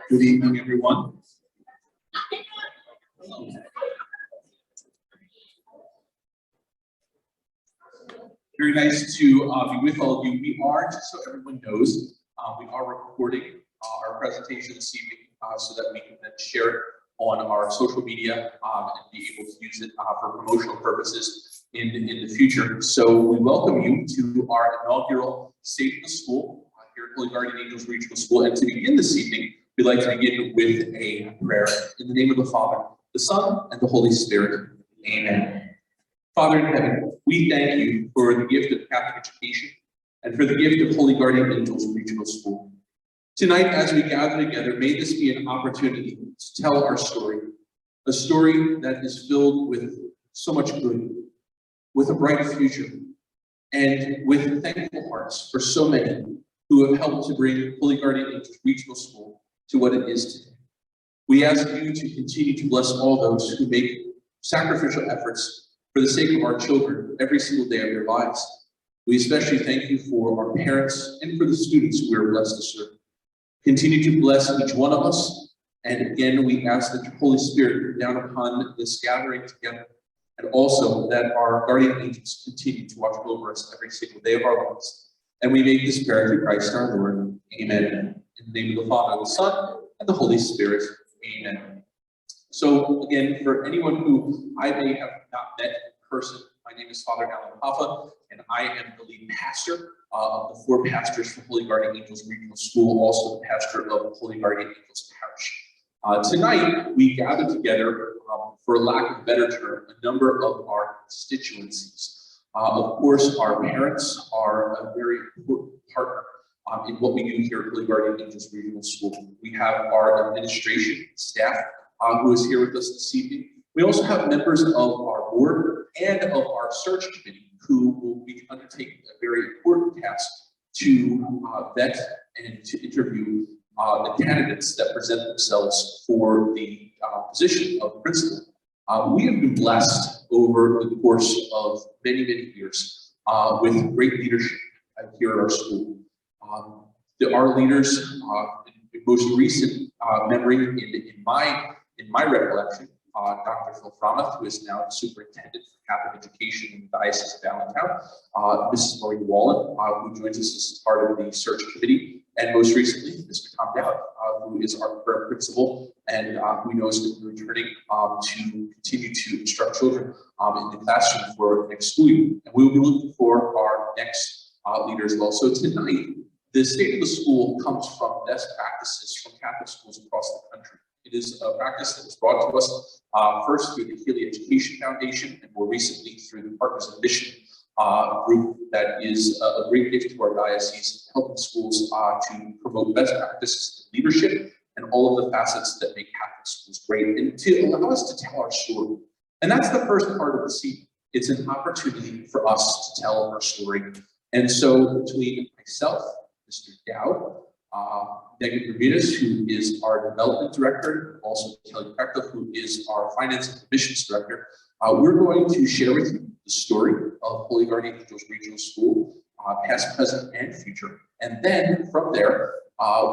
Good evening, everyone. Very nice to be with all of you. We are, just so everyone knows, we are recording our presentation this evening so that we can then share it on our social media and be able to use it for promotional purposes in the future. So we welcome you to our inaugural State of the School here at Holy Guardian Angels Regional School. And to begin this evening, we'd like to begin with a prayer. In the name of the Father, the Son, and the Holy Spirit. Amen. Father in heaven, we thank you for the gift of Catholic education and for the gift of Holy Guardian Angels Regional School. Tonight, as we gather together, may this be an opportunity to tell our story, a story that is filled with so much good, with a bright future, and with thankful hearts for so many who have helped to bring Holy Guardian Angels Regional School to what it is today. We ask you to continue to bless all those who make sacrificial efforts for the sake of our children every single day of their lives. We especially thank you for our parents and for the students who we are blessed to serve. Continue to bless each one of us. And again, we ask that your Holy Spirit come down upon this gathering together, and also that our guardian angels continue to watch over us every single day of our lives. And we make this prayer through Christ our Lord. Amen. In the name of the Father, the Son, and the Holy Spirit. Amen. So again, for anyone who I may have not met in person, my name is Father Alan Hoffa, and I am the lead pastor of the 4 pastors from Holy Guardian Angels Regional School, also the pastor of Holy Guardian Angels Parish. Tonight, we gather together, for lack of a better term, a number of our constituencies. Of course, our parents are a very important partner in what we do here at Holy Guardian Angels Regional School. We have our administration staff who is here with us this evening. We also have members of our board and of our search committee who will be undertaking a very important task to vet and to interview the candidates that present themselves for the position of principal. We have been blessed over the course of many, many years with great leadership here at our school. Our leaders, in most recent memory in my recollection, Dr. Phil Fromuth, who is now the superintendent for Catholic education in the Diocese of Allentown, Mrs. Marie Wallen, who joins us as part of the search committee, and most recently, Mr. Tom Dowd, who is our current principal and who knows that we're returning to continue to instruct children in the classroom for the next school year. And we will be looking for our next leader as well. So tonight, the state of the school comes from best practices from Catholic schools across the country. It is a practice that was brought to us first through the Healy Education Foundation and more recently through the Partners in Mission group that is a great gift to our diocese, helping schools to promote best practices in leadership and all of the facets that make Catholic schools great and to allow us to tell our story. And that's the first part of the season. It's an opportunity for us to tell our story. And so between myself, Mr. Dowd, Megan Ramirez, who is our development director, also Kelly Kreckler, who is our finance and admissions director, we're going to share with you the story of Holy Guardian Angels Regional School, past, present, and future. And then from there,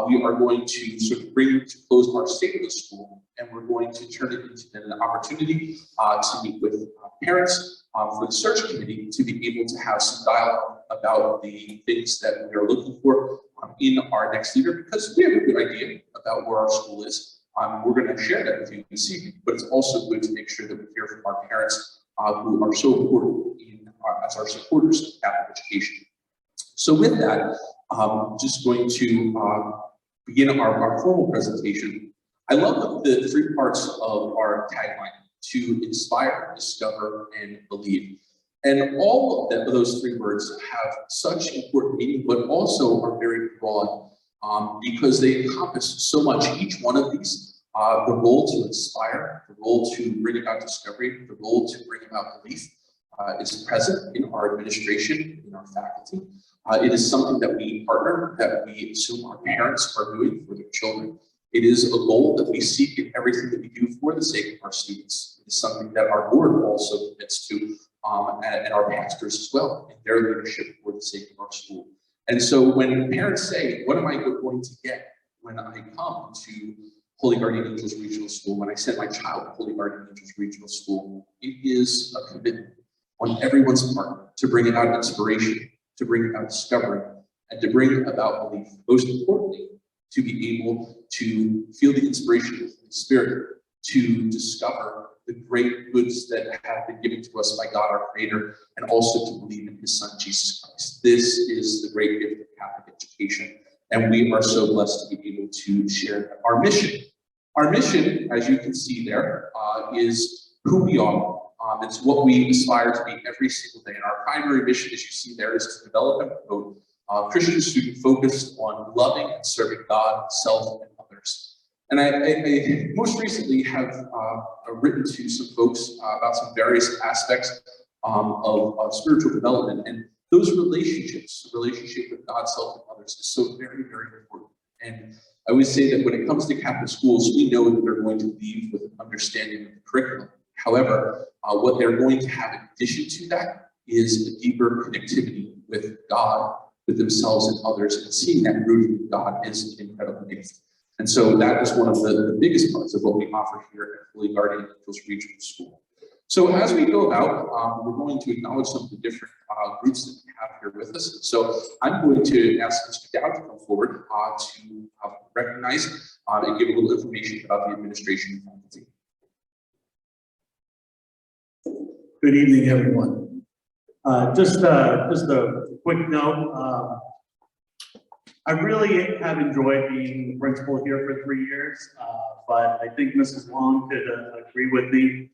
we are going to sort of bring to close our state of the school, and we're going to turn it into an opportunity to meet with parents for the search committee to be able to have some dialogue about the things that we are looking for in our next leader, because we have a good idea about where our school is. We're going to share that with you this evening, but it's also good to make sure that we hear from our parents who are so important as our supporters of Catholic education. So with that, I'm just going to begin our formal presentation. I love the 3 parts of our tagline: to inspire, discover, and believe. And all of those 3 words have such important meaning, but also are very broad because they encompass so much. Each one of these, the role to inspire, the role to bring about discovery, the role to bring about belief, is present in our administration, in our faculty. It is something that we partner, that we assume our parents are doing for their children. It is a goal that we seek in everything that we do for the sake of our students. It is something that our board also commits to, and our pastors as well, in their leadership for the sake of our school. And so when parents say, what am I going to get when I come to Holy Guardian Angels Regional School, when I send my child to Holy Guardian Angels Regional School, it is a commitment on everyone's part to bring about inspiration, to bring about discovery, and to bring about belief. Most importantly, to be able to feel the inspiration of the Spirit, to discover the great goods that have been given to us by God, our Creator, and also to believe in His Son, Jesus Christ. This is the great gift of Catholic education, and we are so blessed to be able to share our mission. Our mission, as you can see there, is who we are. It's what we aspire to be every single day. And our primary mission, as you see there, is to develop and promote a Christian student focused on loving and serving God, self, and others. And I most recently have written to some folks about some various aspects of spiritual development. And those relationships, the relationship with God, self, and others, is so very, very important. And I would say that when it comes to Catholic schools, we know that they're going to leave with an understanding of the curriculum. However, what they're going to have in addition to that is a deeper connectivity with God, with themselves and others, and seeing that root with God is an incredible gift. And so that is one of the biggest parts of what we offer here at Holy Guardian Angels Regional School. So as we go about, we're going to acknowledge some of the different groups that we have here with us. So I'm going to ask Mr. Dowd to come forward to recognize and give a little information about the administration and faculty. Good evening, everyone. Just a quick note. I really have enjoyed being the principal here for 3 years, but I think Mrs. Long could agree with me.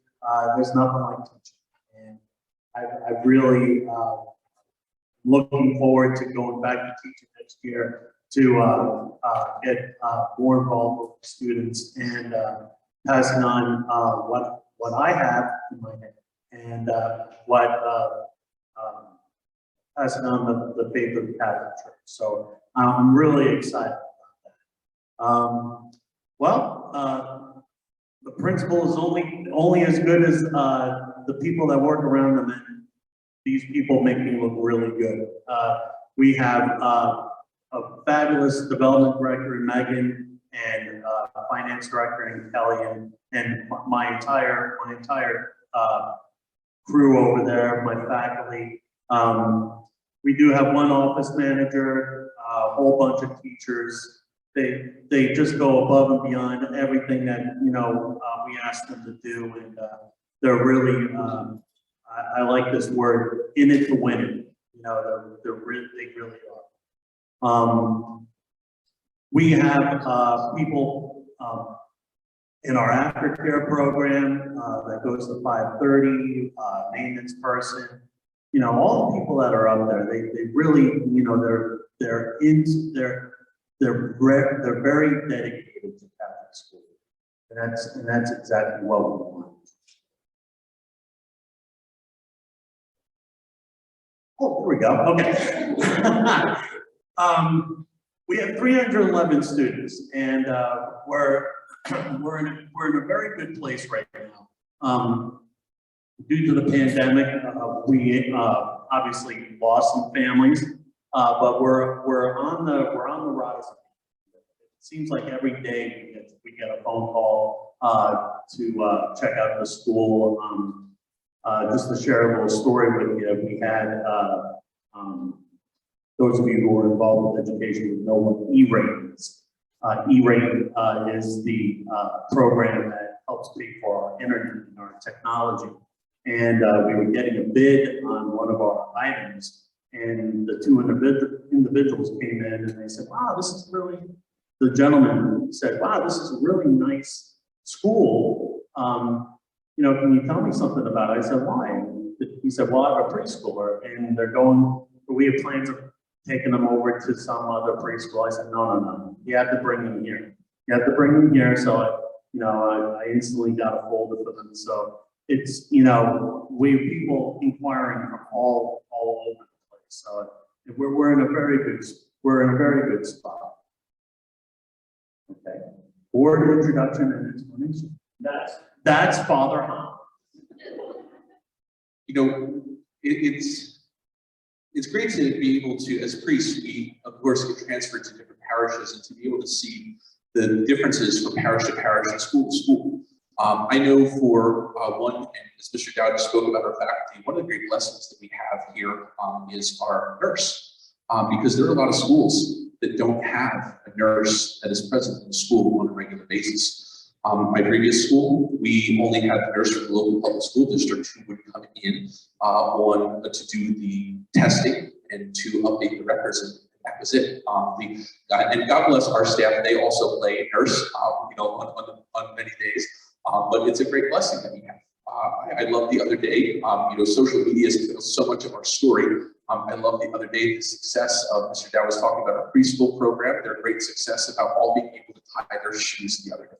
There's nothing like teaching, and I really looking forward to going back to teaching next year to get more involved with students and passing on what I have in my head and passing on the faith of the Catholic Church. So I'm really excited about that. The principal is only as good as the people that work around them, and these people make me look really good. We have a fabulous development director in Megan, and finance director in Kelly, and my entire crew over there, my faculty. We do have one office manager, a whole bunch of teachers. They just go above and beyond everything that we ask them to do, and they're really I like this word, in it to win it. They really are. We have people in our aftercare program that goes to 5:30, maintenance person. All the people that are up there, they really, they're very dedicated to Catholic school, and that's exactly what we want. Oh, there we go. Okay. We have 311 students, and we're in a very good place right now. Due to the pandemic, we obviously lost some families, but we're on the rise. It seems like every day we get a phone call to check out the school. Just to share a little story with you, we had those of you who are involved with education know what E-rate is. E-rate is the program that helps pay for our internet and our technology. And we were getting a bid on one of our items, and the two individuals came in and they said, wow, this is really, the gentleman said, wow, this is a really nice school. Can you tell me something about it? I said, why? He said, well, I have a preschooler, and we have plans of taking them over to some other preschool. I said, no. You have to bring them here. You have to bring them here. So I instantly got a folder for them. So it's, we have people inquiring from all over the place. So we're in a very good spot. Okay. Board introduction and explanation. That's Father Hahn. It's it's great to be able to, as priests, we of course get transferred to different parishes and to be able to see the differences from parish to parish and school to school. I know for one, and as Mr. Dowd spoke about our faculty, one of the great lessons that we have here is our nurse, because there are a lot of schools that don't have a nurse that is present in the school on a regular basis. My previous school, we only had a nurse from the local public school district who would come in to do the testing and to update the records, and that was it. And God bless our staff; they also play nurse, on many days. But it's a great blessing that we have. I love the other day, social media is so much of our story. I love the other day the success of Mr. Dow was talking about our preschool program, their great success about all being able to tie their shoes the other day.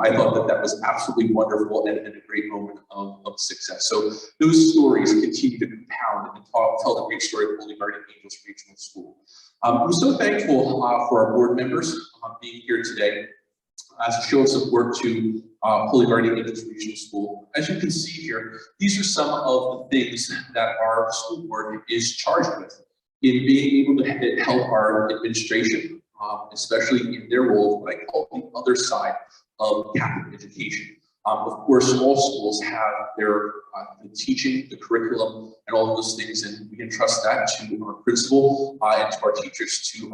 I thought that was absolutely wonderful and a great moment of success. So those stories continue to compound and tell the great story of Holy Guardian Angels Regional School. I'm so thankful for our board members being here today as a show of support to Holy Guardian Angels Regional School. As you can see here, these are some of the things that our school board is charged with in being able to help our administration, especially in their role of what I call the other side of Catholic education. Of course, all schools have their the teaching, the curriculum, and all of those things, and we entrust that to our principal and to our teachers to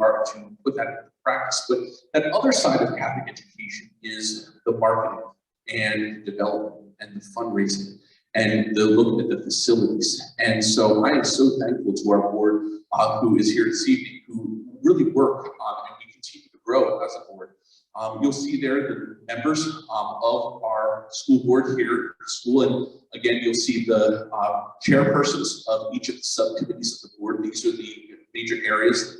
put that into practice. But that other side of Catholic education is the marketing and development and the fundraising and the look at the facilities. And so I am so thankful to our board who is here this evening, who really work and we continue to grow as a board. You'll see there the members of our school board here at the school, and again, you'll see the chairpersons of each of the subcommittees of the board. These are the major areas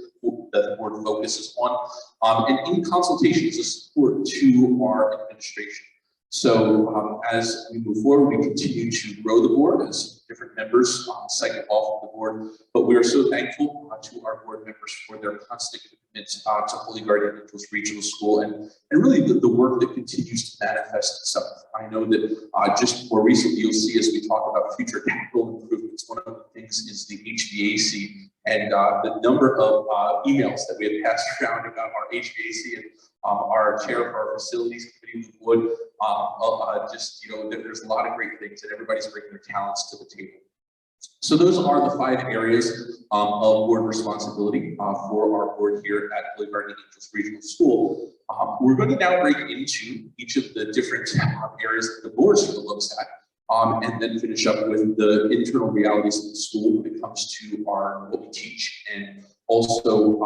that the board focuses on, and in consultations of support to our administration. So as we move forward, we continue to grow the board as different members cycle off of the board, but we are so thankful to our board members for their constant commitment to Holy Guardian Angels Regional School and really the work that continues to manifest itself. I know that just more recently, you'll see as we talk about future capital improvements, one of the things is the HVAC and the number of emails that we have passed around about our HVAC and our chair of our facilities committee would there's a lot of great things and everybody's bringing their talents to the table. So those are the 5 areas of board responsibility for our board here at Holy Guardian Angels Regional School. We're going to now break into each of the different areas that the board sort of looks at and then finish up with the internal realities of the school when it comes to what we teach and also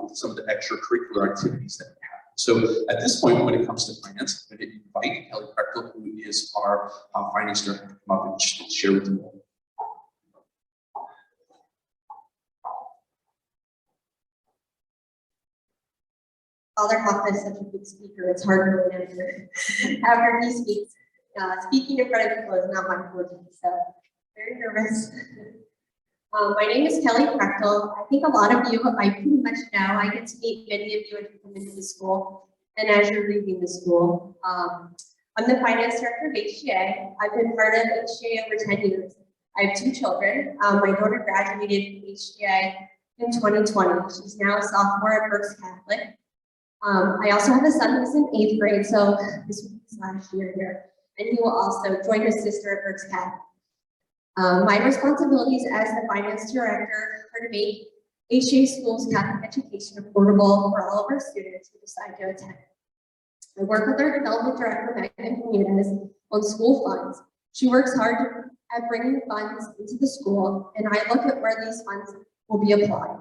with some of the extracurricular activities that we have. So at this point, when it comes to finance, I'm going to invite Kelly Prechtel, who is our finance director, to come up and share with you all. Father Hoffman is such a good speaker, it's hard to remember after he speaks. Speaking in front of people is not my forte, so very nervous. My name is Kelly Prechtel. I think a lot of you I pretty much know. I get to meet many of you as you come into the school and as you're leaving the school. I'm the finance director of HGA. I've been part of HGA over 10 years. I have 2 children. My daughter graduated from HGA in 2020. She's now a sophomore at Berks Catholic. I also have a son who's in 8th grade, so this was his last year here, and he will also join his sister at Berks Catholic. My responsibilities as the finance director are to make HGA schools Catholic education affordable for all of our students who decide to attend. I work with our development director, Megan Bermudez, on school funds. She works hard at bringing funds into the school, and I look at where these funds will be applied.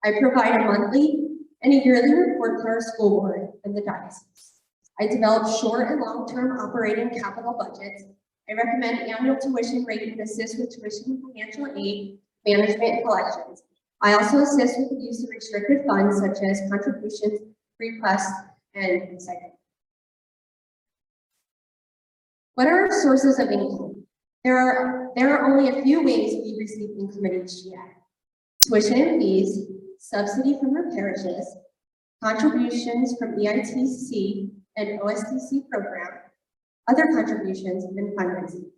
I provide a monthly and a yearly report to our school board and the diocese. I develop short and long-term operating capital budgets. I recommend annual tuition rate and assist with tuition and financial aid, management, and collections. I also assist with the use of restricted funds such as contributions, requests, and recycling. What are our sources of income? There are only a few ways we receive income at HGA. Tuition and fees, subsidy from our parishes, contributions from EITC and OSTC program, other contributions, and fundraising.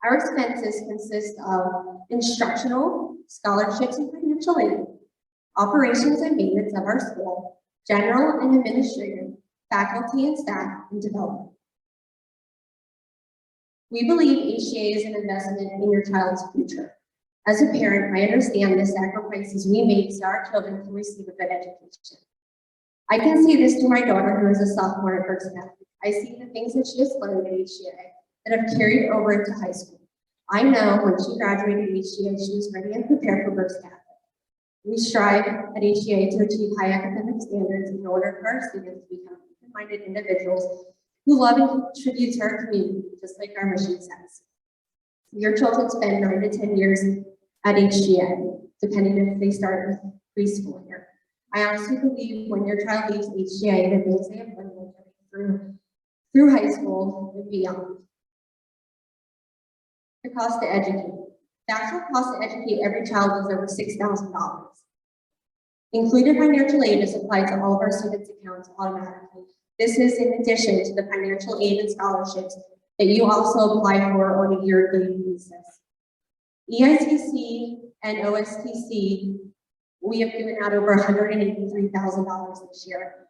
Our expenses consist of instructional, scholarships and financial aid, operations and maintenance of our school, general and administrative, faculty and staff, and development. We believe HCA is an investment in your child's future. As a parent, I understand the sacrifices we make so our children can receive a good education. I can see this through my daughter, who is a sophomore at First Catholic. I see the things that she has learned at HCA that have carried over into high school. I know when she graduated HCA, she was ready and prepared for First Catholic. We strive at HCA to achieve high academic standards in order for our students to become open-minded individuals who love and contribute to our community, just like our mission says. Your children spend 9 to 10 years at HCA, depending if they start with preschool here. I honestly believe when your child leaves HCA, the things they have learned through high school and beyond. The cost to educate. The actual cost to educate every child is over $6,000. Included financial aid is applied to all of our students' accounts automatically. This is in addition to the financial aid and scholarships that you also apply for on a yearly basis. EITC and OSTC, we have given out over $183,000 this year.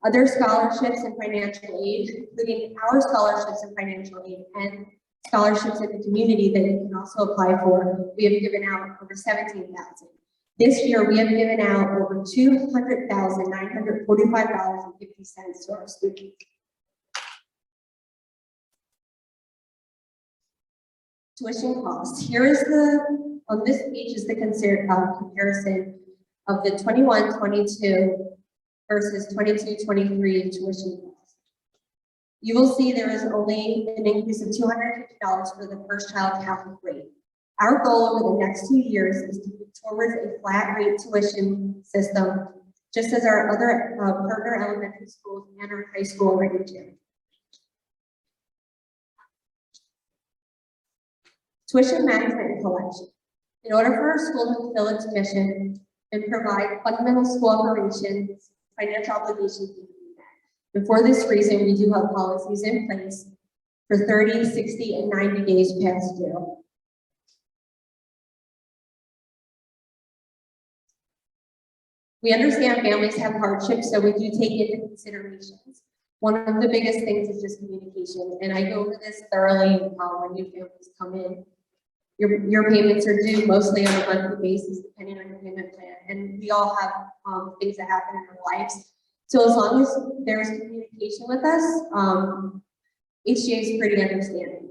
Other scholarships and financial aid, including our scholarships and financial aid and scholarships in the community that you can also apply for, we have given out over $17,000. This year, we have given out over $200,945.50 to our students. Tuition costs. Here is on this page is the comparison of the 21-22 versus 22-23 tuition costs. You will see there is only an increase of $250 for the first child Catholic rate. Our goal over the next 2 years is to move towards a flat rate tuition system, just as our other partner elementary schools and our high school already do. Tuition management and collection. In order for our school to fulfill its mission and provide fundamental school operations, financial obligations need to be met. And for this reason, we do have policies in place for 30, 60, and 90 days past due. We understand families have hardships, so we do take into considerations. One of the biggest things is just communication, and I go over this thoroughly when new families come in. Your payments are due mostly on a monthly basis, depending on your payment plan, and we all have things that happen in our lives. So as long as there's communication with us, HCA is pretty understanding.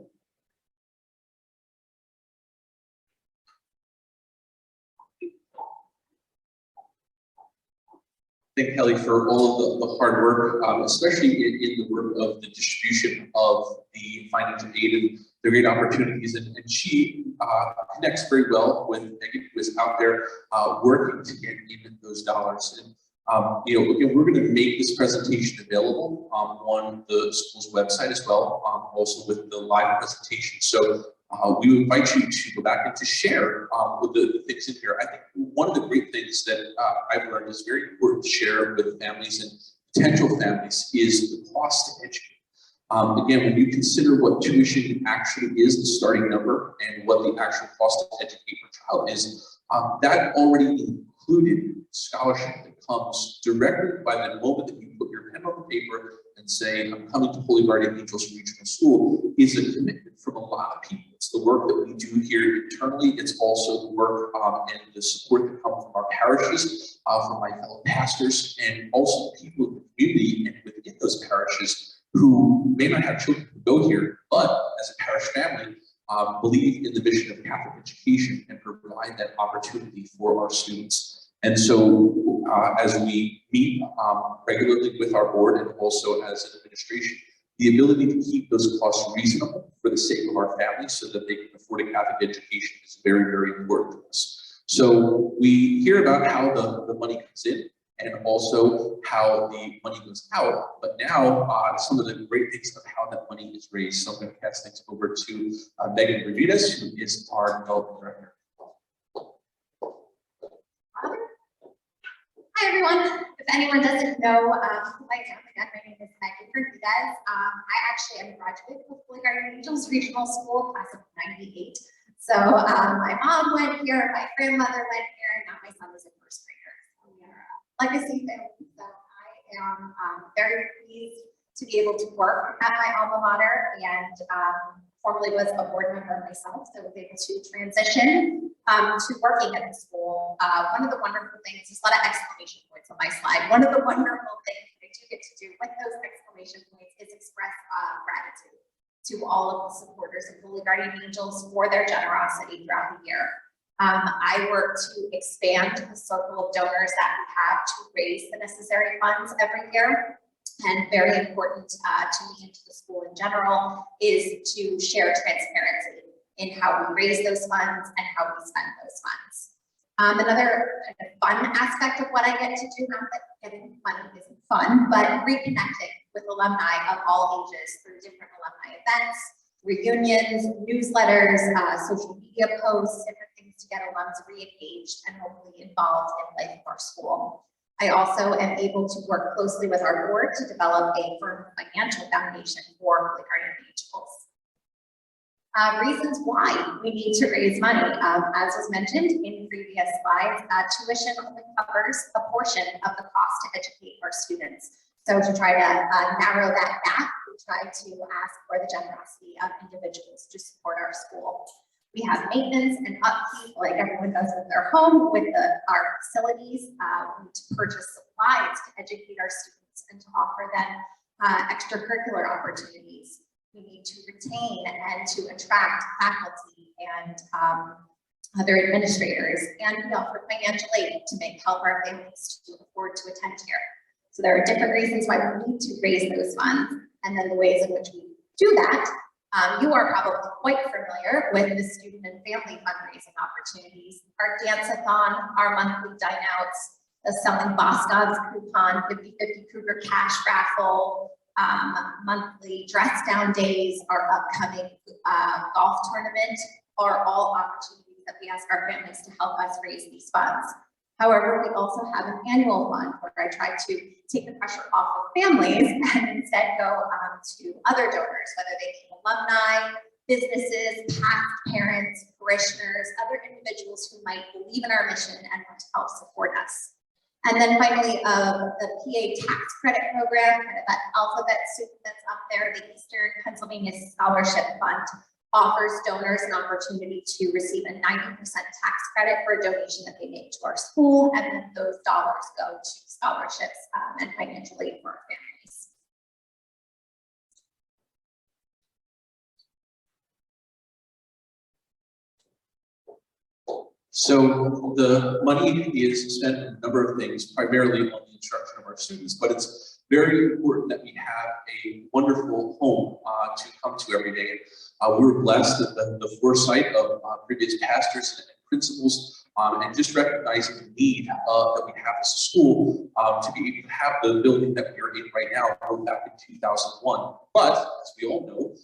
Thank Kelly for all of the hard work, especially in the work of the distribution of the financial aid and the great opportunities. And she connects very well with Megan, who is out there working to get even those dollars. And again, we're going to make this presentation available on the school's website as well, also with the live presentation. So we would invite you to go back and to share with the things in here. I think one of the great things that I've learned is very important to share with families and potential families is the cost to educate. Again, when you consider what tuition actually is, the starting number, and what the actual cost to educate your child is, that already included scholarship that comes directly by the moment that you put your pen on the paper and say, I'm coming to Holy Guardian Angels Regional School, is a commitment from a lot of people. It's the work that we do here internally. It's also the work and the support that comes from our parishes, from my fellow pastors, and also people in the community and within those parishes who may not have children who go here, but as a parish family, believe in the mission of Catholic education and provide that opportunity for our students. And so as we meet regularly with our board and also as an administration, the ability to keep those costs reasonable for the sake of our families so that they can afford a Catholic education is very, very important to us. So we hear about how the money comes in and also how the money goes out, but now some of the great things of how that money is raised. So I'm going to pass things over to Megan Revitas, who is our development director. Hi, everyone. If anyone doesn't know who I am, again, my name is Megan Hernandez. I actually am a graduate of Holy Guardian Angels Regional School, class of '98. So my mom went here, my grandmother went here, and now my son is a first grader. So we are a legacy family. So I am very pleased to be able to work at my alma mater, and formerly was a board member myself, so I was able to transition to working at the school. One of the wonderful things, there's a lot of exclamation points on my slide. One of the wonderful things I do get to do with those exclamation points is express gratitude to all of the supporters of Holy Guardian Angels for their generosity throughout the year. I work to expand the circle of donors that we have to raise the necessary funds every year. And very important to me and to the school in general is to share transparency in how we raise those funds and how we spend those funds. Another kind of fun aspect of what I get to do, not that getting money isn't fun, but reconnecting with alumni of all ages through different alumni events, reunions, newsletters, social media posts, different things to get alums re-engaged and hopefully involved in life of our school. I also am able to work closely with our board to develop a firm financial foundation for Holy Guardian Angels. Reasons why we need to raise money. As was mentioned in previous slides, tuition only covers a portion of the cost to educate our students. So to try to narrow that gap, we try to ask for the generosity of individuals to support our school. We have maintenance and upkeep like everyone does with their home, with our facilities. We need to purchase supplies to educate our students and to offer them extracurricular opportunities. We need to retain and to attract faculty and other administrators, and we offer financial aid to help our families to afford to attend here. So there are different reasons why we need to raise those funds, and then the ways in which we do that. You are probably quite familiar with the student and family fundraising opportunities. Our dance-a-thon, our monthly dine outs, the Selling Boscov's coupon, 50/50 Cougar cash raffle, monthly dress down days, our upcoming golf tournament are all opportunities that we ask our families to help us raise these funds. However, we also have an annual fund where I try to take the pressure off of families and instead go to other donors, whether they be alumni, businesses, past parents, parishioners, other individuals who might believe in our mission and want to help support us. And then finally, the PA tax credit program, kind of that alphabet soup that's up there, the Eastern Pennsylvania Scholarship Fund offers donors an opportunity to receive a 90% tax credit for a donation that they make to our school, and then those dollars go to scholarships and financial aid for our families. So the money is spent on a number of things, primarily on the instruction of our students, but it's very important that we have a wonderful home to come to every day. We were blessed at the foresight of previous pastors and principals, and just recognizing the need that we have as a school to be able to have the building that we are in right now, built back in 2001. But as we all know,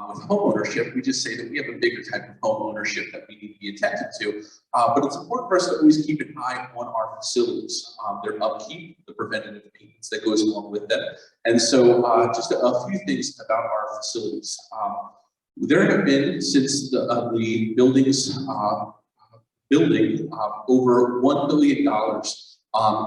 with home ownership, we just say that we have a bigger type of home ownership that we need to be attentive to. But it's important for us to always keep an eye on our facilities, their upkeep, the preventative maintenance that goes along with them. And so just a few things about our facilities. There have been, since the building's building, over $1 billion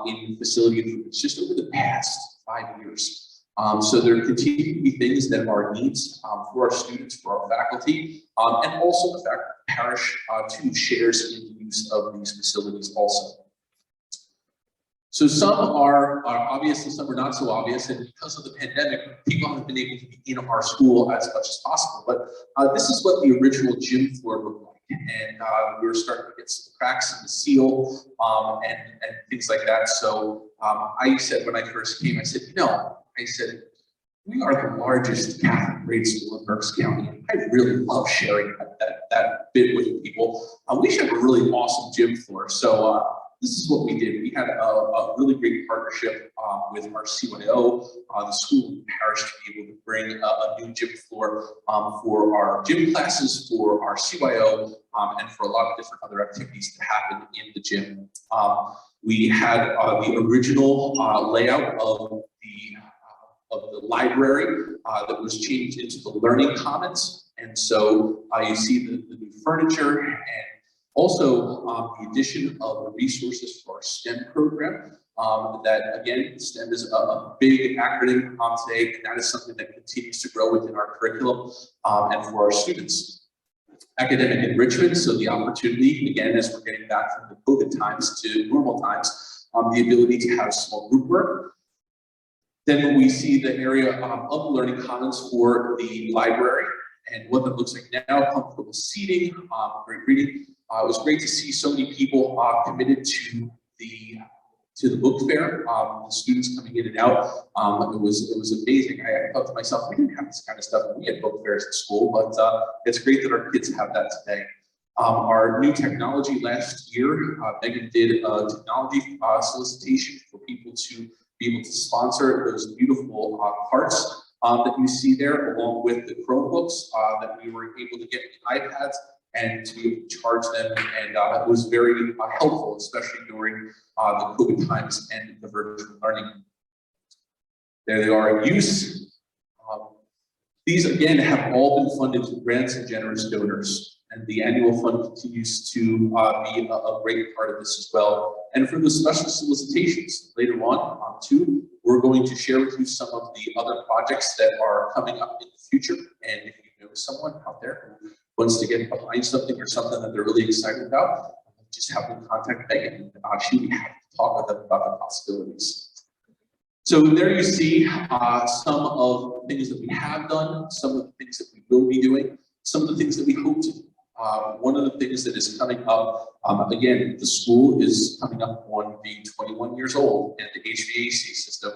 in facility improvements just over the past 5 years. So there continue to be things that are needs for our students, for our faculty, and also the fact that the parish too shares in the use of these facilities also. So some are obvious and some are not so obvious, and because of the pandemic, people haven't been able to be in our school as much as possible. But this is what the original gym floor looked like, and we were starting to get some cracks in the seal and things like that. So I said when I first came, I said, we are the largest Catholic grade school in Berks County. I really love sharing that bit with people. We should have a really awesome gym floor. So this is what we did. We had a really great partnership with our CYO, the school and parish, to be able to bring a new gym floor for our gym classes, for our CYO, and for a lot of different other activities that happen in the gym. We had the original layout of the library that was changed into the Learning Commons. And so you see the new furniture, and also the addition of the resources for our STEM program. That again, STEM is a big acronym today, and that is something that continues to grow within our curriculum and for our students. Academic enrichment, so the opportunity, again, as we're getting back from the COVID times to normal times, the ability to have small group work. Then we see the area of the Learning Commons for the library and what that looks like now, comfortable seating, great reading. It was great to see so many people committed to the book fair, the students coming in and out. It was amazing. I thought to myself, we didn't have this kind of stuff when we had book fairs at school, but it's great that our kids have that today. Our new technology last year, Megan did a technology solicitation for people to be able to sponsor those beautiful carts that you see there, along with the Chromebooks that we were able to get the iPads and to be able to charge them. And it was very helpful, especially during the COVID times and the virtual learning. There they are in use. These, again, have all been funded through grants and generous donors. And the annual fund continues to be a great part of this as well. And for the special solicitations later on too, we're going to share with you some of the other projects that are coming up in the future. And if you know someone out there who wants to get behind something or something that they're really excited about, just have them contact Megan. She would have to talk with them about the possibilities. So there you see some of the things that we have done, some of the things that we will be doing, some of the things that we hope to do. One of the things that is coming up, again, the school is coming up on being 21 years old, and the HVAC system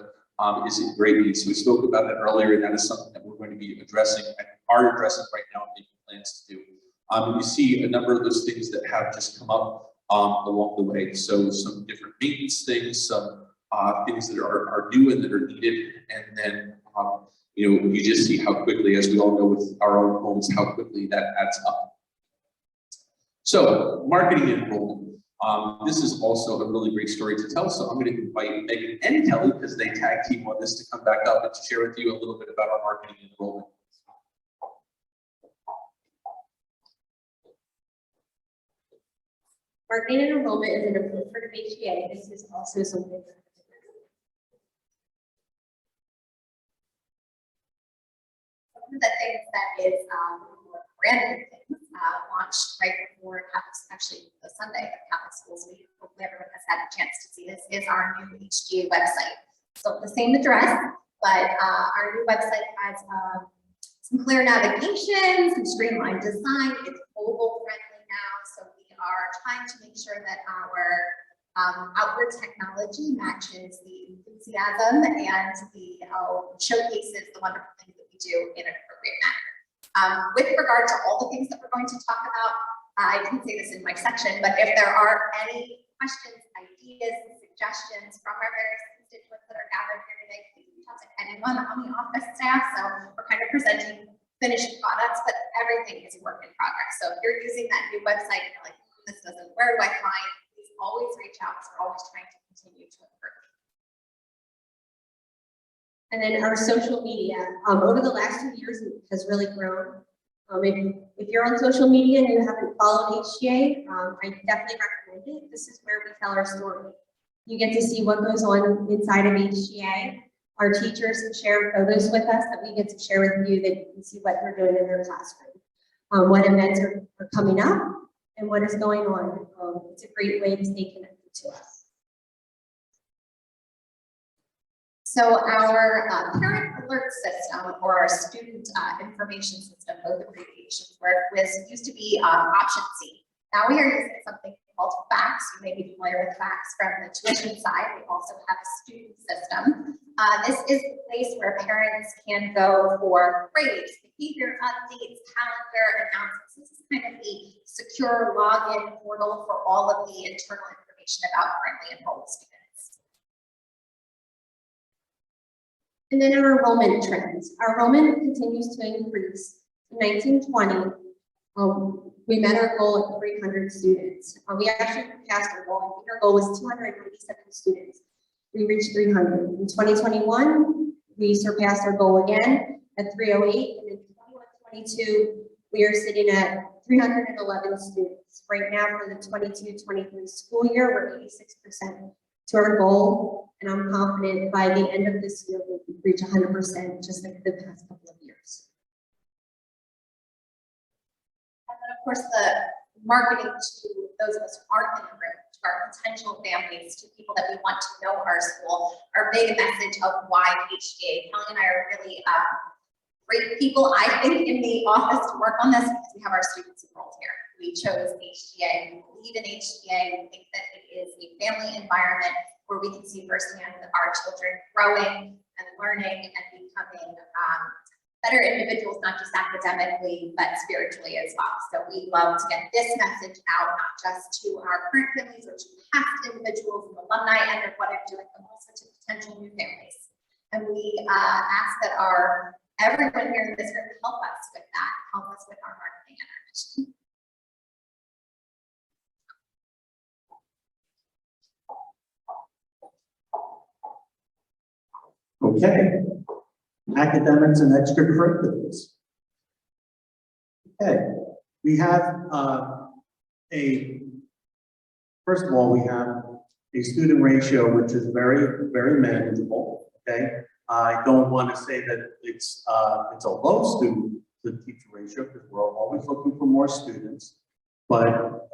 is in great need. So we spoke about that earlier, and that is something that we're going to be addressing and are addressing right now and making plans to do. You see a number of those things that have just come up along the way. So some different maintenance things, some things that are new and that are needed, and then you just see how quickly, as we all know with our own homes, how quickly that adds up. So, marketing and enrollment. This is also a really great story to tell. So I'm going to invite Megan and Kelly, because they tag team on this, to come back up and to share with you a little bit about our marketing and enrollment. Marketing and enrollment is an improvement for HEA. This is also something. One of the things that is brand new things launched right before actually the Sunday of Catholic Schools Week. Hopefully everyone has had a chance to see this, is our new HGA website. So the same address, but our new website has some clear navigation, some streamlined design. It's mobile friendly now, so we are trying to make sure that our outward technology matches the enthusiasm and the showcases the wonderful things that we do in an appropriate manner. With regard to all the things that we're going to talk about, I didn't say this in my section, but if there are any questions, ideas, suggestions from our various constituents that are gathered here today, please reach out to anyone on the office staff. So we're kind of presenting finished products, but everything is a work in progress. So if you're using that new website and you're like, this doesn't, where do I find? Please always reach out, because we're always trying to continue to improve. And then our social media, over the last 2 years, it has really grown. If you're on social media and you haven't followed HGA, I definitely recommend it. This is where we tell our story. You get to see what goes on inside of HGA. Our teachers share photos with us that we get to share with you, that you can see what they're doing in their classroom, what events are coming up, and what is going on. It's a great way to stay connected to us. So our parent alert system, or our student information system, both abbreviations, where quiz used to be option C. Now we are using something called FACS. You may be familiar with FACS from the tuition side. We also have a student system. This is the place where parents can go for grades, behavior updates, calendar announcements. This is kind of the secure login portal for all of the internal information information about currently enrolled students. And then our enrollment trends. Our enrollment continues to increase. In 1920, we met our goal at 300 students. We actually passed our goal. I think our goal was 297 students. We reached 300. In 2021, we surpassed our goal again at 308. And in 21-22, we are sitting at 311 students. Right now for the 22-23 school year, we're 86% to our goal. And I'm confident by the end of this year, we'll reach 100%, just like the past couple of years. And then, of course, the marketing to those of us who aren't in the room, to our potential families, to people that we want to know our school, our big message of why HGA. Kelly and I are really great people, I think, in the office to work on this because we have our students enrolled here. We chose HGA. We believe in HGA. We think that it is a family environment where we can see firsthand our children growing and learning and becoming better individuals, not just academically, but spiritually as well. So we love to get this message out, not just to our current families or to past individuals and alumni and what they're doing, but also to potential new families. And we ask that everyone here in this room help us with that, help us with our marketing and our mission. Okay, academics and extracurriculars. Okay, we have first of all, we have a student ratio which is very, very manageable. Okay, I don't want to say that it's a low student to teacher ratio because we're always looking for more students, but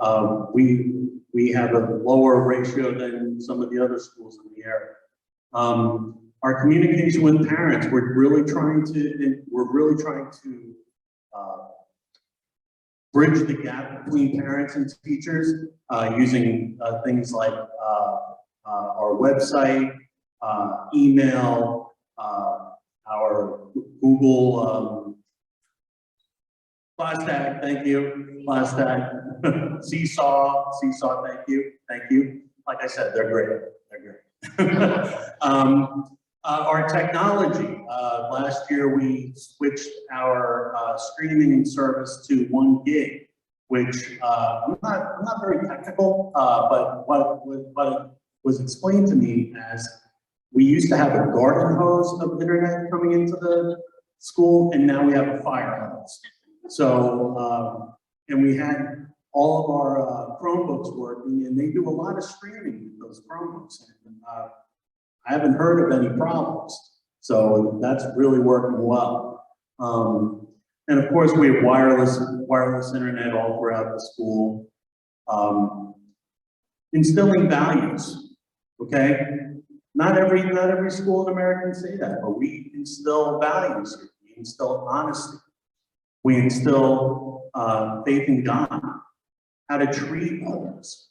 we have a lower ratio than some of the other schools in the area. Our communication with parents, we're really trying to bridge the gap between parents and teachers using things like our website, email, our Google class tag, thank you, class tag, Seesaw, thank you. Like I said, they're great. Our technology, last year we switched our streaming service to 1 gig, which I'm not very technical, but what was explained to me as we used to have a garden hose of internet coming into the school, and now we have a fire hose. So, and we had all of our Chromebooks working, and they do a lot of streaming with those Chromebooks. And, I haven't heard of any problems, so that's really working well. And of course, we have wireless internet all throughout the school. Instilling values, okay? Not every school in America can say that, but we instill values. We instill honesty. We instill faith in God, how to treat others.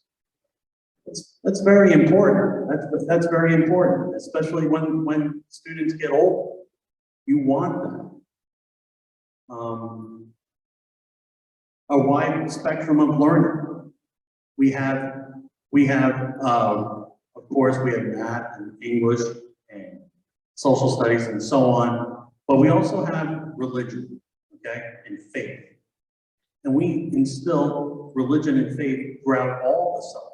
That's very important. That's very important, especially when students get older. You want them. A wide spectrum of learning. We have of course we have math and English and social studies and so on, but we also have religion, okay, and faith. And we instill religion and faith throughout all the subjects.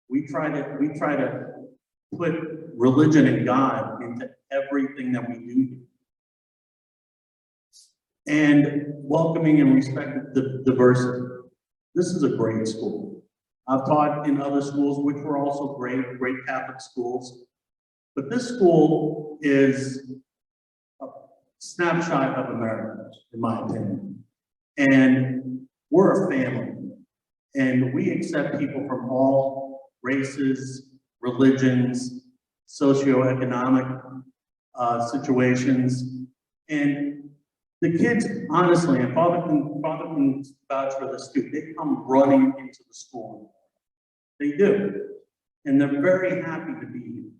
We try to put religion and God into everything that we do. And welcoming and respecting the diversity. This is a great school. I've taught in other schools, which were also great Catholic schools. But this school is a snapshot of America, in my opinion. And we're a family. And we accept people from all races, religions, socioeconomic situations. And the kids, honestly, and Father can vouch for this too, they come running into the school. They do. And they're very happy to be here.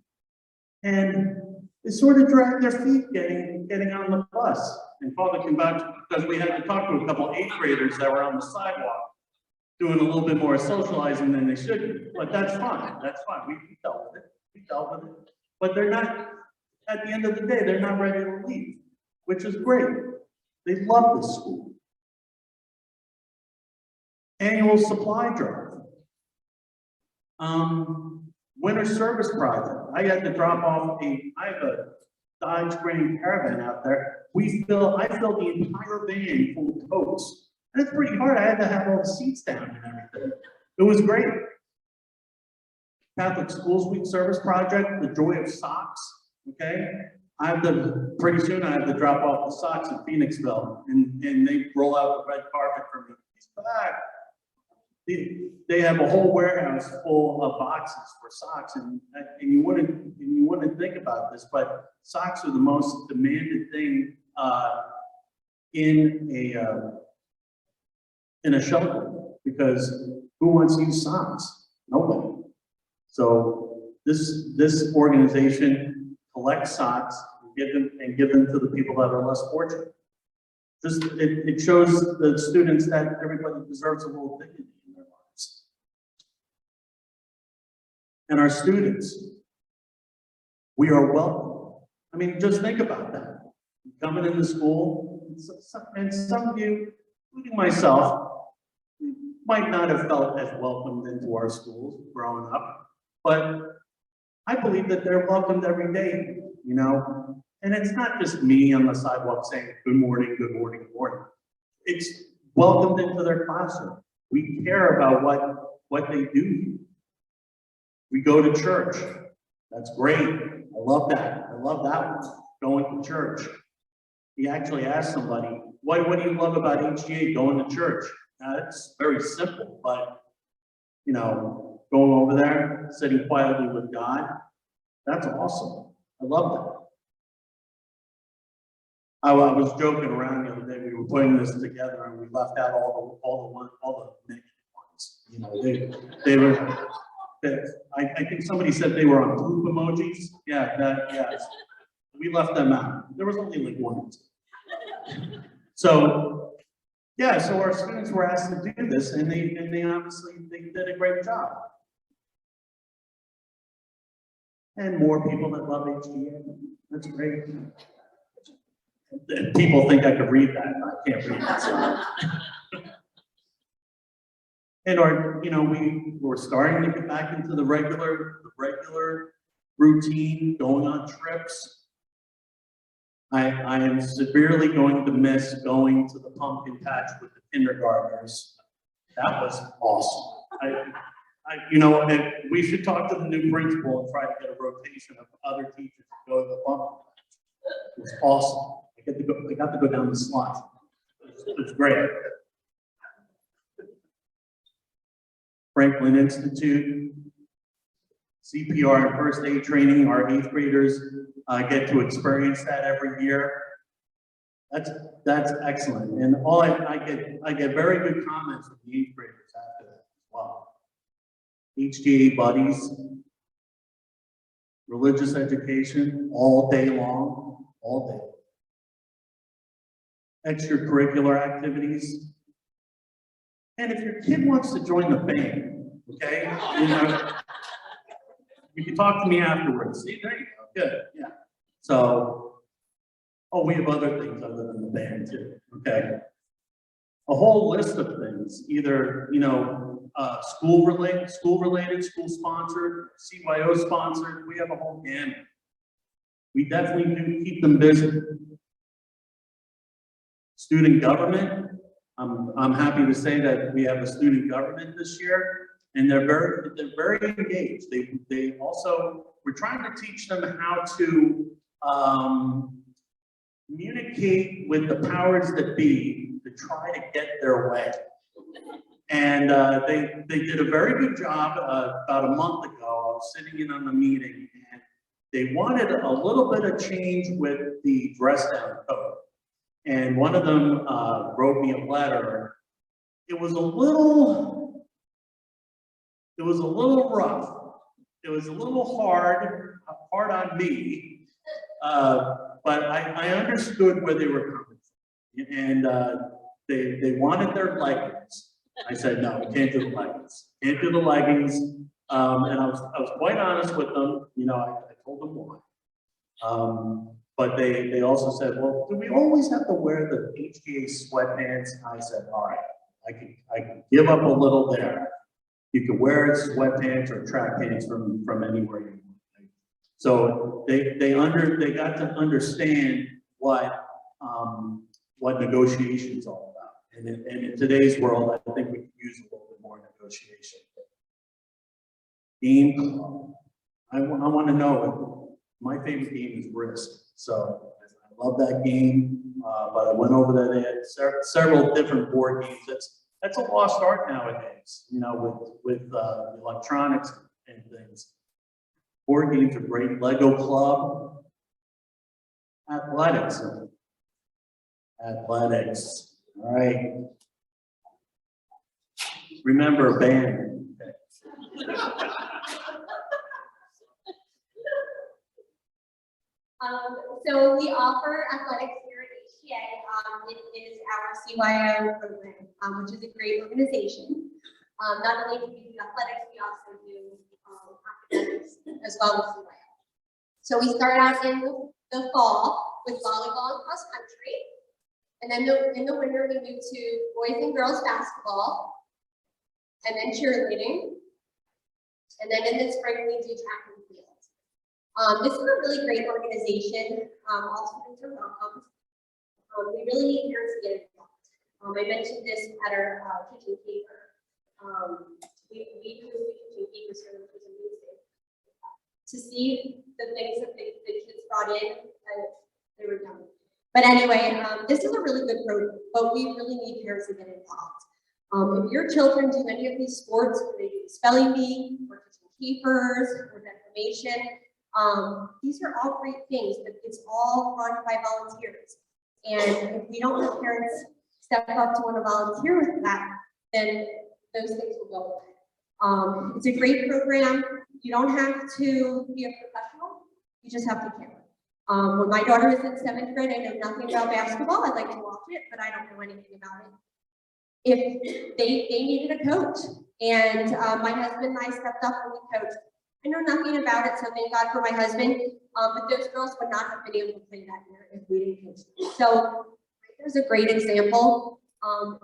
And they sort of drag their feet getting on the bus. And Father can vouch because we had to talk to a couple 8th graders that were on the sidewalk doing a little bit more socializing than they should be, but that's fine, we dealt with it, but they're not, at the end of the day, they're not ready to leave, which is great. They love this school. Annual supply drive. Winter service project. I had to drop off I have a Dodge Grand Caravan out there. I filled the entire van full of totes. And it's pretty hard. I had to have all the seats down and everything. It was great. Catholic Schools Week service project, the joy of socks. Okay. Pretty soon I have to drop off the socks in Phoenixville and they roll out the red carpet for me. They have a whole warehouse full of boxes for socks, and you wouldn't think about this, but socks are the most demanded thing in a shelter, because who wants to use socks? Nobody. So this organization collects socks and give them to the people that are less fortunate. It shows the students that everybody deserves a little dignity in their lives. And our students, we are welcome. I mean, just think about that. Coming into school, and some of you, including myself, might not have felt as welcomed into our schools growing up, but I believe that they're welcomed every day, you know. And it's not just me on the sidewalk saying, good morning, good morning, good morning. It's welcomed into their classroom. We care about what they do. We go to church. That's great. I love that. I love that one, going to church. He actually asked somebody, what do you love about HGA going to church? It's very simple, but, you know, going over there, sitting quietly with God, that's awesome. I love that. I was joking around the other day. We were putting this together, and we left out all the negative ones. You know, they were. I think somebody said they were on poop emojis. Yeah. We left them out. There was only like one or two. So yeah, so our students were asked to do this, and they obviously did a great job. And more people that love HGA. That's great. People think I could read that. I can't read that. So. And we're starting to get back into the regular routine, going on trips. I am severely going to miss going to the pumpkin patch with the kindergartners. That was awesome. We should talk to the new principal and try to get a rotation of other teachers to go to the pumpkin patch. It was awesome. I got to go down the slide. It was great. Franklin Institute, CPR and first aid training. Our 8th graders get to experience that every year. That's excellent. And I get very good comments from the 8th graders after that as well. HGA buddies, religious education all day long, all day. Extracurricular activities. And if your kid wants to join the band, okay, you can talk to me afterwards. See, there you go, good, yeah. So, we have other things other than the band too, okay. A whole list of things, either, school related, school sponsored, CYO sponsored, we have a whole gamut. We definitely do keep them busy. Student government, I'm happy to say that we have a student government this year, and they're very engaged. We're trying to teach them how to communicate with the powers that be to try to get their way. And they did a very good job about a month ago. I was sitting in on the meeting, and they wanted a little bit of change with the dress down code. And one of them wrote me a letter. It was a little rough. It was a little hard on me, but I understood where they were coming from. And they wanted their leggings. I said, no, we can't do the leggings. Can't do the leggings. And I was quite honest with them, you know, I told them why. But they also said, well, do we always have to wear the HGA sweatpants? I said, all right, I can give up a little there. You can wear sweatpants or track pants from anywhere you want. So they got to understand what negotiation's all about. And in today's world, I think we can use a little bit more negotiation. Game club. I want to know, my favorite game is Risk. So I love that game, but I went over there. They had several different board games. That's a lost art nowadays, you know, with electronics and things. Board games are great. Lego Club. Athletics. Athletics. All right. Remember, band. So we offer athletics here at HTA. It is our CYO program, which is a great organization. Not only do we do athletics, we also do academics as well as CYO. So we start out in the fall with volleyball and cross country. And then in the winter, we move to boys and girls basketball, and then cheerleading. And then in the spring, we do track and field. This is a really great organization. All students are welcome. We really need parents to get involved. I mentioned this at our kitchen paper. We posted kitchen papers for the music to see the things that the kids brought in, and they were done. But anyway, this is a really good program, but we really need parents to get involved. If your children do any of these sports, or they do spelling bee, or kitchen keepers, or information, these are all great things, but it's all run by volunteers. And if we don't have parents step up to want to volunteer with that, then those things will go away. It's a great program. You don't have to be a professional. You just have to care. When my daughter is in 7th grade, I know nothing about basketball. I'd like to watch it, but I don't know anything about it. If they needed a coach, and my husband and I stepped up and we coached. I know nothing about it, so thank God for my husband. But those girls would not have been able to play that year if we didn't coach them. So there's a great example.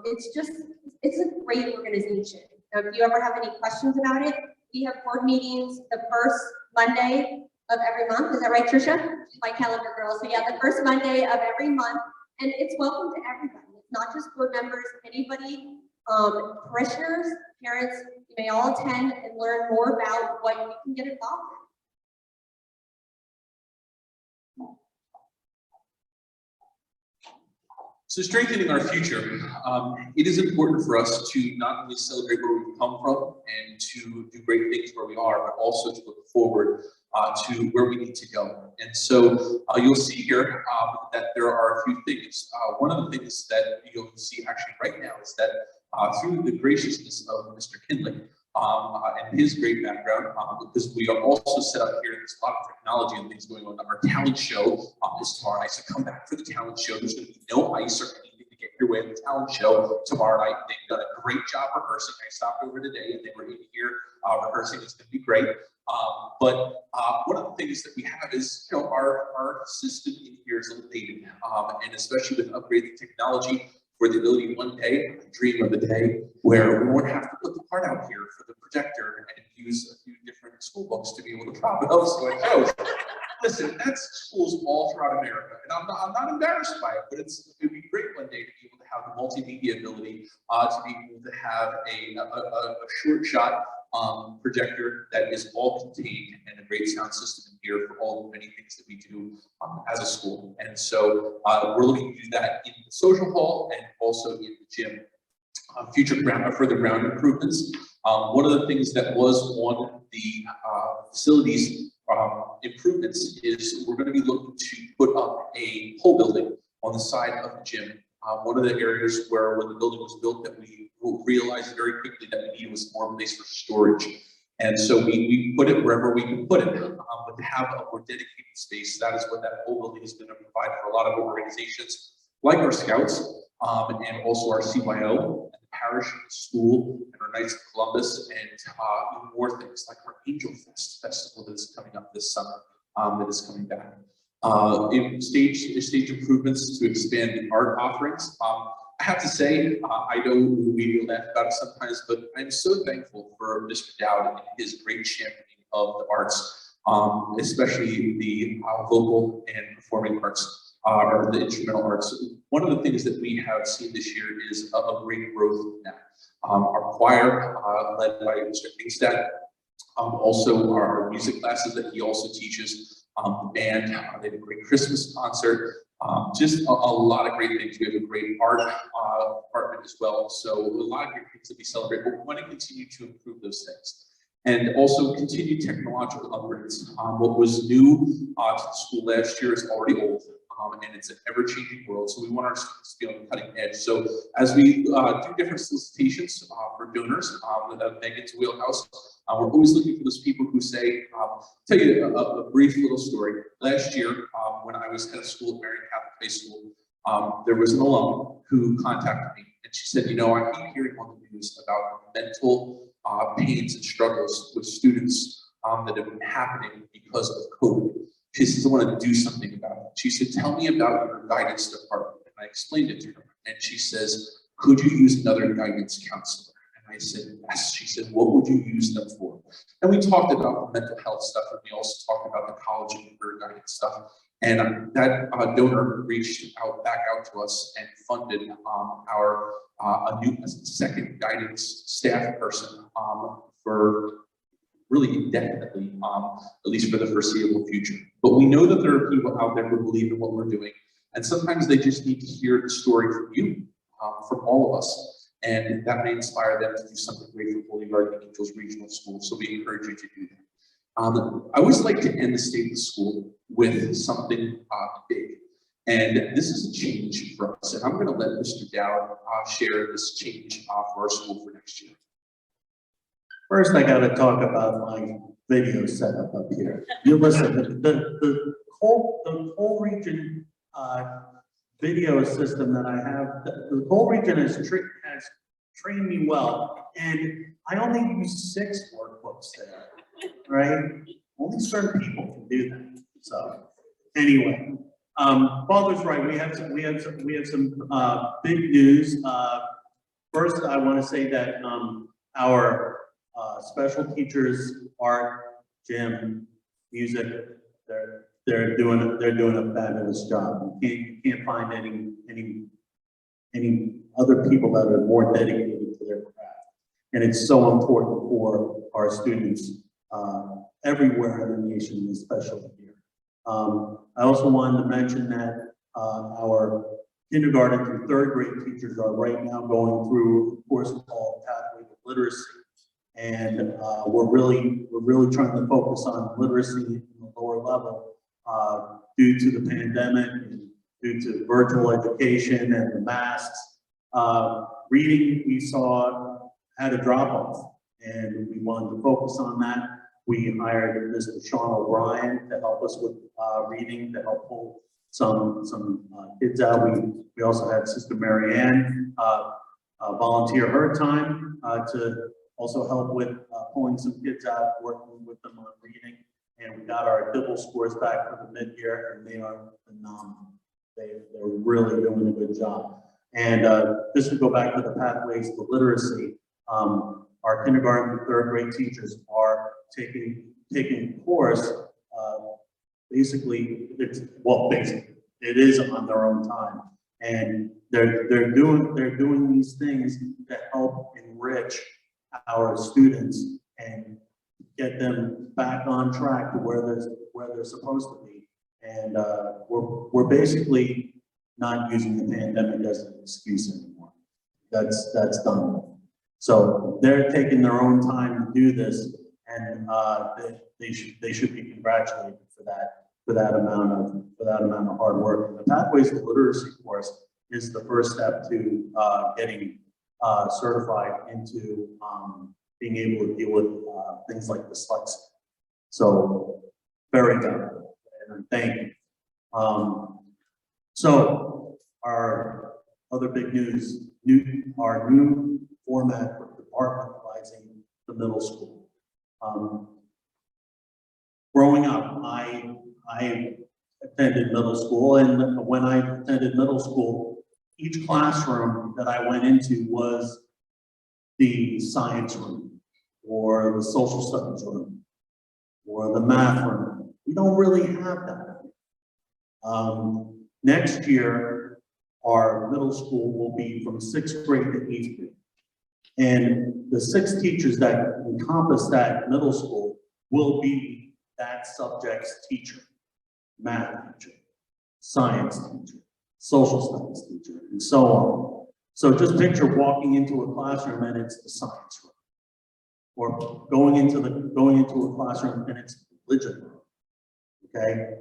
It's a great organization. Now, if you ever have any questions about it, we have board meetings the first Monday of every month. Is that right, Tricia? My calendar girl. So yeah, the first Monday of every month, and it's welcome to everybody. It's not just board members, anybody, parishioners, parents, you may all attend and learn more about what you can get involved in. So strengthening our future, it is important for us to not only celebrate where we've come from and to do great things where we are, but also to look forward to where we need to go. And so you'll see here that there are a few things. One of the things that you'll see actually right now is that through the graciousness of Mr. Kinley and his great background, because we are also set up here, there's a lot of technology and things going on. Our talent show is tomorrow night, so come back for the talent show. There's going to be no ice or anything to get your way in the talent show tomorrow night. They've done a great job rehearsing. I stopped over today and they were in here rehearsing. It's going to be great. But one of the things that we have is, you know, our system in here is a little dated, and especially with upgrading technology, for the ability one day, dream of a day, where we won't have to put the part out here for the projector and use a few different school books to be able to prop it up so it shows. Listen, that's schools all throughout America, and I'm not embarrassed by it, but it'd be great one day to be able to have the multimedia ability, to be able to have a short shot projector that is all contained and a great sound system in here for all the many things that we do as a school. And so we're looking to do that in the social hall and also in the gym. Further ground improvements. One of the things that was on the facilities improvements is we're going to be looking to put up a pole building on the side of the gym. One of the areas where when the building was built that we realized very quickly that we needed was more place for storage. And so we put it wherever we can put it, but to have a more dedicated space, that is what that whole building is going to provide for a lot of organizations like our Scouts and also our CYO and the parish school and our Knights of Columbus, and even more things like our Angel Fest festival that is coming up this summer, that is coming back. In stage improvements to expand the art offerings. I have to say, I know we laugh about it sometimes, but I'm so thankful for Mr. Dowd and his great championing of the arts, especially the vocal and performing arts, or the instrumental arts. One of the things that we have seen this year is a great growth in that. Our choir, led by Mr. Kingstad, also our music classes that he also teaches, the band, they had a great Christmas concert, just a lot of great things. We have a great art department as well. So a lot of great things that we celebrate, but we want to continue to improve those things. And also continue technological upgrades. What was new to the school last year is already old. And it's an ever-changing world, so we want our students to be on the cutting edge. So as we do different solicitations for donors, Megan's wheelhouse, we're always looking for those people who say, tell you a brief little story. Last year, when I was at a school at Marion Catholic High School, there was an alum who contacted me, and she said, you know, I keep hearing on the news about mental pains and struggles with students that have been happening because of COVID. She says, I want to do something about it. She said, tell me about your guidance department. And I explained it to her. And she says, could you use another guidance counselor? And I said, yes. She said, what would you use them for? And we talked about the mental health stuff, and we also talked about the college and career guidance stuff. And that donor reached back out to us and funded our a new second guidance staff person for really indefinitely, at least for the foreseeable future. But we know that there are people out there who believe in what we're doing, and sometimes they just need to hear the story from you, from all of us, and that may inspire them to do something great for Holy Guardian Angels Regional School, so we encourage you to do that. I always like to end the state of the school with something big, and this is a change for us, and I'm gonna let Mr. Dowd share this change for our school for next year. First, I got to talk about my video setup up here. You listen, the whole region video system that I have, the whole region has trained me well, and I only use 6 workbooks there, right? Only certain people can do that. So, anyway, Father's right. We have some big news. First, I want to say that our special teachers, art, gym, music, they're doing a fabulous job. You can't find any other people that are more dedicated to their craft, and it's so important for our students everywhere in the nation, especially here. I also wanted to mention that our kindergarten through 3rd grade teachers are right now going through a course called Pathway to Literacy. And we're really trying to focus on literacy in the lower level due to the pandemic and due to virtual education and the masks. Reading, we saw had a drop off, and we wanted to focus on that. We hired Mr. Sean O'Brien to help us with reading, to help pull some kids out. We also had Sister Mary Ann volunteer her time to also help with pulling some kids out, working with them on reading. And we got our Dibble scores back for the mid-year, and they are phenomenal. They're really doing a good job. And just to go back to the pathways to literacy, our kindergarten and 3rd grade teachers are taking a course. Basically, it is on their own time, and they're doing these things to help enrich our students and get them back on track to where they're supposed to be. And we're basically not using the pandemic as an excuse anymore. That's done. So they're taking their own time to do this, and they should be congratulated for that amount of hard work. And the Pathways to Literacy course is the first step to getting certified into being able to deal with things like dyslexia. So very valuable, and thank you. So our other big news our new format for departmentalizing the middle school. Growing up, I attended middle school, and when I attended middle school, each classroom that I went into was the science room, or the social studies room, or the math room. We don't really have that. Next year, our middle school will be from 6th grade to 8th grade. And the 6 teachers that encompass that middle school will be that subject's teacher, math teacher, science teacher, social studies teacher, and so on. So just picture walking into a classroom and it's the science room, or going into a classroom and it's the religion room. Okay,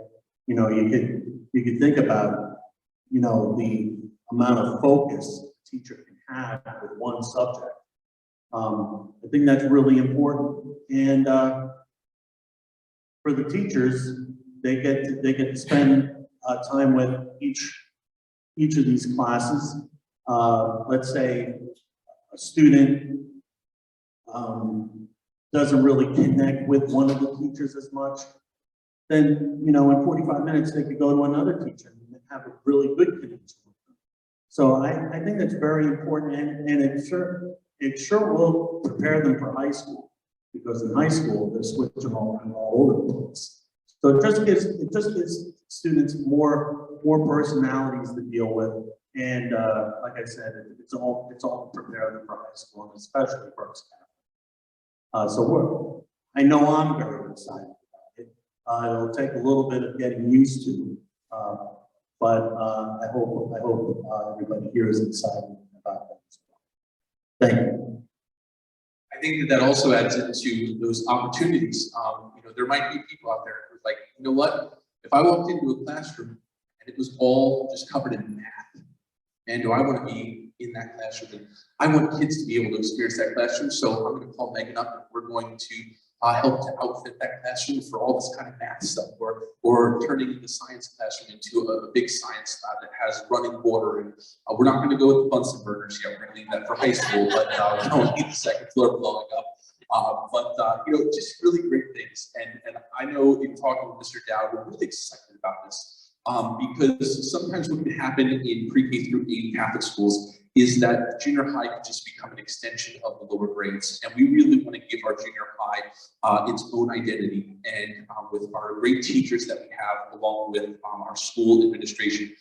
you know, you could think about, you know, the amount of focus a teacher can have with one subject. I think that's really important, and for the teachers, they get to spend time with each of these classes. Let's say a student doesn't really connect with one of the teachers as much, then, you know, in 45 minutes, they could go to another teacher and have a really good connection with them. So I think that's very important, and it sure will prepare them for high school, because in high school, they're switching all over the place. So it just gives students more personalities to deal with. And like I said, it's all to prepare them for high school, and especially first half. So I know I'm very excited about it. It'll take a little bit of getting used to, but I hope everybody here is excited about that as well. Thank you. I think that also adds into those opportunities. You know, there might be people out there who are like, you know what? If I walked into a classroom and it was all just covered in math, and do I want to be in that classroom? And I want kids to be able to experience that classroom. So I'm going to call Megan up, and we're going to help to outfit that classroom for all this kind of math stuff, or turning the science classroom into a big science lab that has running water. And we're not going to go with the Bunsen burners yet. We're going to leave that for high school, but we don't need the second floor blowing up. You know, just really great things. And I know in talking with Mr. Dowd, we're really excited about this. Because sometimes what can happen in pre-K through 8 Catholic schools is that junior high can just become an extension of the lower grades. And we really want to give our junior high its own identity. And with our great teachers that we have, along with our school administration,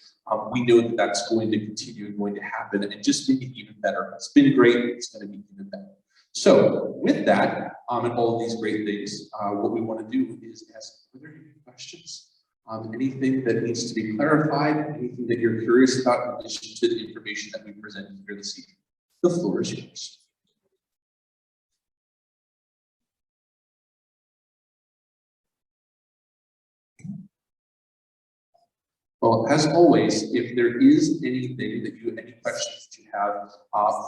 we know that that's going to continue and going to happen, and just make it even better. It's been great, it's going to be even better. So with that, and all of these great things, what we want to do is ask, are there any questions? Anything that needs to be clarified, anything that you're curious about in addition to the information that we presented here this evening. The floor is yours. Well, as always, if there is anything that any questions that you have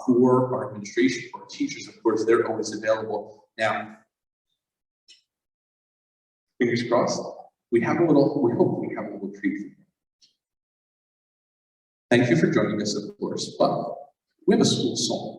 for our administration, for our teachers, of course, they're always available. Now, fingers crossed. We hope we have a little treat for you. Thank you for joining us, of course, but we have a school song.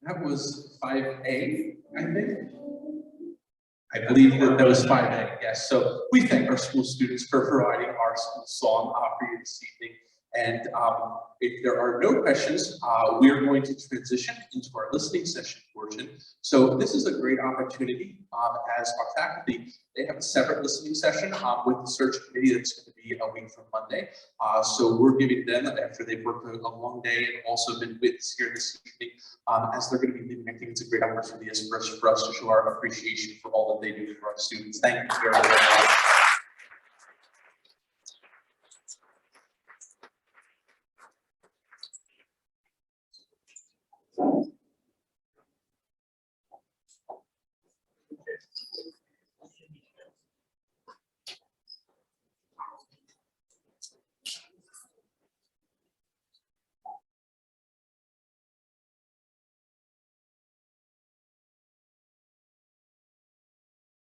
That was 5A, I think. I believe that was 5A, yes. So we thank our school students for providing our school song for you this evening. And if there are no questions, we are going to transition into our listening session portion. So this is a great opportunity as our faculty, they have a separate listening session with the search committee that's going to be a week from Monday. So we're giving them, after they've worked a long day and also been with us here this evening, as they're going to be leaving, I think it's a great opportunity for us to show our appreciation for all that they do for our students. Thank you very much.